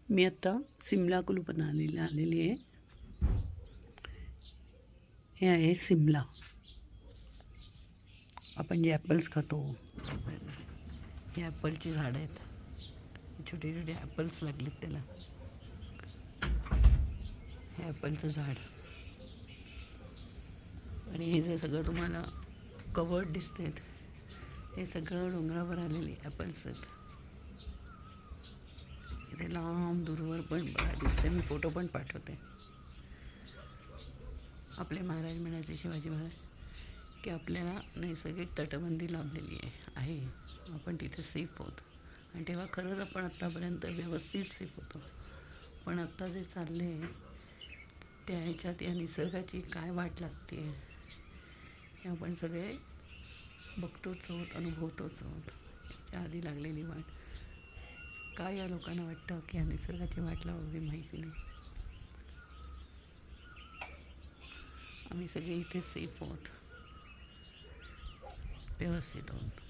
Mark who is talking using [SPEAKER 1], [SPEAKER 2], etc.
[SPEAKER 1] मी आता सिमला कुलूप आलेली आहे. हे आहे सिमला. आपण जे ॲपल्स खातो, हे ॲपलची झाडं आहेत. छोटे छोटे ॲपल्स लागलेत त्याला. हे ॲपलचं झाड. आणि हे जे सगळं तुम्हाला कवर्ड दिसतात, हे सगळं डोंगरावर आलेले ॲपल्स आहेत. इथे लांब दूरवर पण बघा दिसते. मी फोटो पण पाठवते. आपले महाराज म्हणायचे, शिवाजी महाराज, की आपल्याला नैसर्गिक तटबंदी लाभलेली आहे. आपण तिथे सेफ आहोत. आणि तेव्हा खरंच आपण आत्तापर्यंत व्यवस्थित सेफ होतो. पण आत्ता जे चालले आहे त्या ह्याच्यात या निसर्गाची काय वाट लागते हे आपण सगळे बघतोच आहोत, अनुभवतोच आहोत. त्याच्या आधी लागलेली वाट काय या लोकांना वाटतं की या निसर्गाची वाट लावावी माहिती नाही. आम्ही सगळे इथे सेफ आहोत, व्यवस्थित आहोत.